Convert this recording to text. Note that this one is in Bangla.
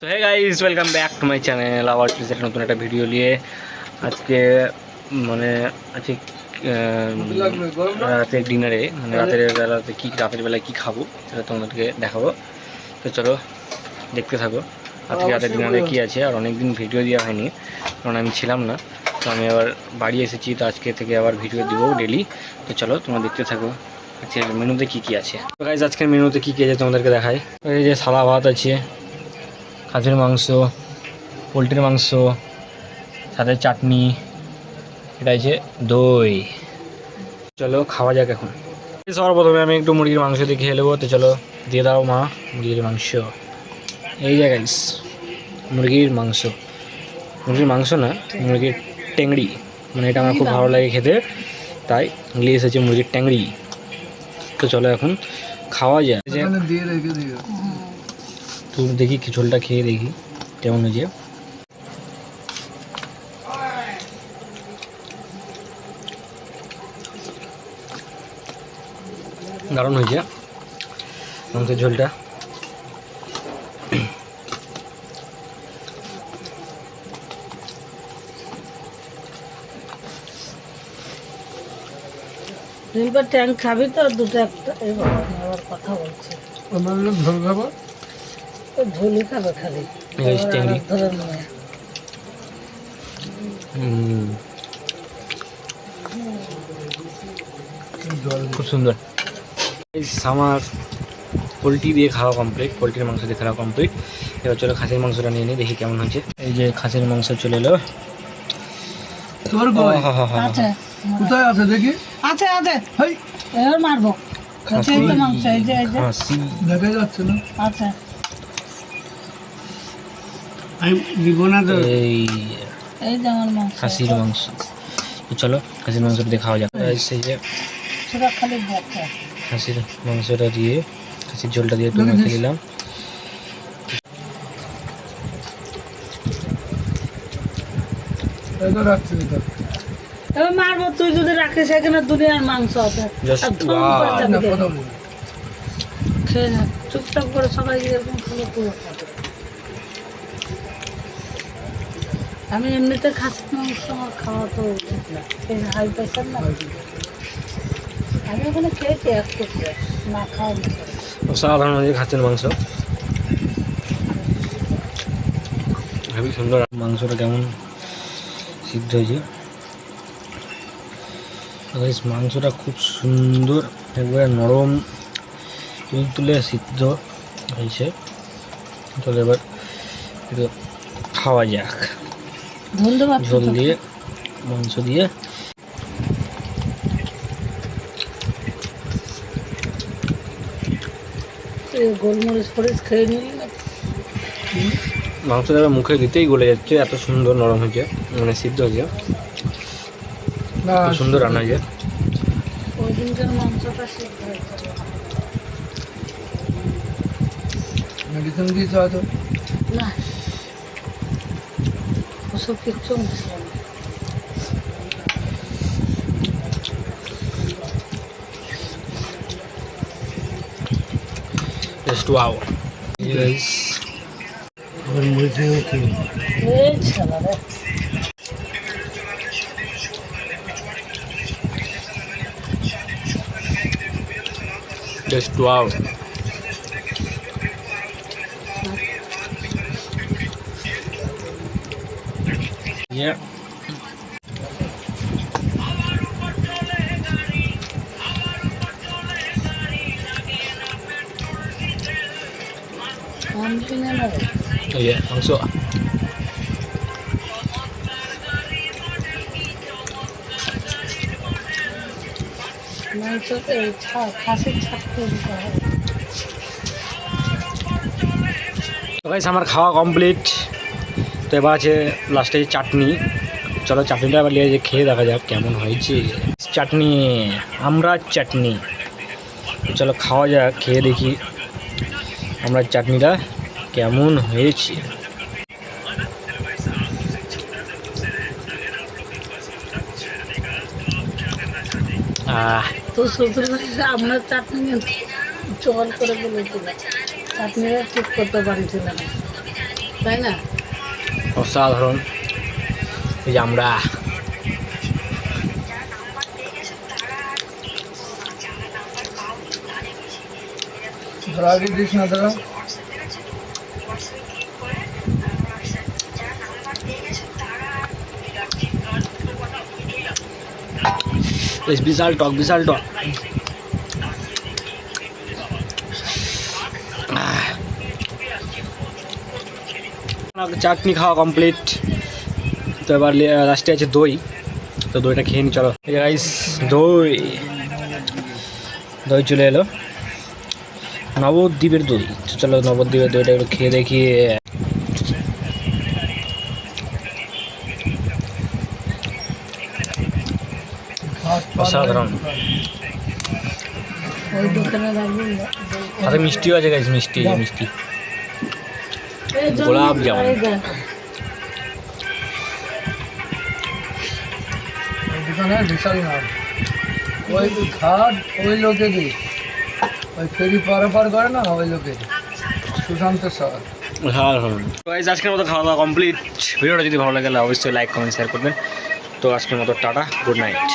তো hey guys, welcome back to my channel. আবার একটা নতুন একটা ভিডিও নিয়ে আজকে মানে আজকে রাতের ডিনারে মানে রাতের বেলায় কী খাবো সেটা তোমাদেরকে দেখাবো। তো চলো দেখতে থাকো আজকে রাতের ডিনারে কী আছে। আর অনেক দিন ভিডিও দেওয়া হয়নি কারণ আমি ছিলাম না, তো আমি আবার বাড়ি এসেছি, তো আজকে থেকে আবার ভিডিও দেবো ডেলি। তো চলো তোমরা দেখতে থাকো আজকের মেনুতে কী কী আছে। তো গাইস আজকের মেনুতে কী কী আছে তোমাদেরকে দেখাই। এই যে সাদা ভাত আছে, খাসির মাংস, পোলট্রির মাংস, সাথে চাটনি, এটা আছে দই। চলো খাওয়া যাক এখন। সবার প্রথমে আমি একটু মুরগির মাংস দিয়ে খেয়ে নেবো। তো চলো দিয়ে দাও মা মুরগির মাংস। এই যে গাইস মুরগির মাংস, মুরগির মাংস না, মুরগির ট্যাংড়ি, মানে এটা আমার খুব ভালো লাগে খেতে, তাই নিয়ে এসেছে মুরগির ট্যাংড়ি। তো চলো এখন খাওয়া যায়। তুমি দেখি ঝোলটা খেয়ে দেখি কেমন হয়েছে। দারুণ হয়েছে মাংসের ঝোলটা। ট্যাঙ্ক খাবি তো দুটো একটা আবার কথা বলছে ঝোল খাবো, ঝোলই খাবে খালি ট্যাংড়ি ধরে নয়। খুব সুন্দর। আমার পোলট্রি দিয়ে খাওয়া কমপ্লিট, পোলট্রির মাংস দিয়ে খাওয়া কমপ্লিট। এবার চলো খাসির মাংসটা নিয়ে নিই, দেখি কেমন হয়েছে। এই যে খাসির মাংস চলে এলো। তোর কই আছে কোথায় আছে দেখি? আছে আছে হাই এবার মারবো খাসি এই তো মাংস এই যে খাসি দেখা যাচ্ছে না, আছে আমি দিব না তো। এই যে আমার মাংস খাসির মাংস। তো চলো খাসির মাংসটা দিয়ে খাওয়া যাক। সেই যে সেটা খালি দেখে খাসির মাংসটা দিয়ে, খাসির ঝোলটা দিয়ে একটু মেখে দিলাম। এই তো রাখছি এটা। এবার মারবো, তুই যদি রাখিস এখানে দুনিয়ার মাংস আছে Just আর ধুম করে wow. যাবে না, কেন? কথা বলি। খেয়ে না চুপচাপ করে সবাই এরকম খালো পুরো খাবে। আমি এমনিতে খাসির মাংস আমার খাওয়া তো উচিত না, এই হাই প্রেশার না। আমি ওখানে খেয়েছি এক টুকরো, না খাওয়া অসাধারণ হয়েছে খাসির মাংস, খুবই সুন্দর। মাংসটা কেমন সিদ্ধ হয়েছে, মাংসটা খুব সুন্দর, একবারে নরম তুলতুলে সিদ্ধ হয়েছে। চলো এবার একটু খাওয়া যাক। ধন্যবাদ। ঝোল দিয়ে মাংস দিয়ে। গোলমরিচ ফরিচ খেয়ে নিলি না? মাংসটা মুখে দিতেই গলে যাচ্ছে, এত সুন্দর নরম হয়েছে, মানে সিদ্ধ হয়েছে, না, খুব সুন্দর রান্না হয়েছে। ওই দিনকার মাংসটা সিদ্ধ হয়েছে। মেডিসিন দিয়েছে হয়তো। না ওসব কিচ্ছু মিশিয়ে না। Just wow. Yes. এই শালা রে। Just wow. Yeah. আম কিনে নেবে? Oh yeah, মাংস। মাংসতে এই খাসির ছাপ করে দিতে হবে। তো গাইস আমার খাওয়া কমপ্লিট। তো এবার আছে লাস্টে চাটনি। চলো চাটনিটা এবার নিয়ে খেয়ে দেখা যাক কেমন হয়েছে। চাটনি, আমরা চাটনি। চলো খাওয়া যাক, খেয়ে দেখি আমরা চাটনিটা কেমন হয়েছে। তো শ্বশুর বাড়িতে আপনার চাটনি জল করে বলেছিল, চাটনিটা ঠিক করতে পারছিল না। তাই না? অসাধারণ। এই যে আমরা ধরা আগে দিস না ধরা। বেশ বিশাল টক, বিশাল টক। চাটনি খাওয়া কমপ্লিট, তো এবার লাস্টে আছে দই, তো দইটা খেয়ে নি চলো। গাইস দই, দই চলে এলো, নবদ্বীপের দই। তো চলো নবদ্বীপের দইটা একটু খেয়ে দেখি। অসাধারণ। ওই দোকানে রাখবি। সাথে মিষ্টিও আছে গাইস, মিষ্টি, এই যে মিষ্টি এই জন্য গোলাপ জামুন। এই দেখ, ওই দোকানে বিশাল নাম। ওই ঘাট ওই লোকেরই, ওই ফেরি পারাপার করে না, ওই লোকের সুশান্ত স্যার। অসাধারণ। তো গাইস আজকের মতো খাওয়া দাওয়া কমপ্লিট। ভিডিওটা যদি ভালো লাগে অবশ্যই লাইক, কমেন্ট, শেয়ার করবেন। তো আজকের মতো টাটা, গুড নাইট।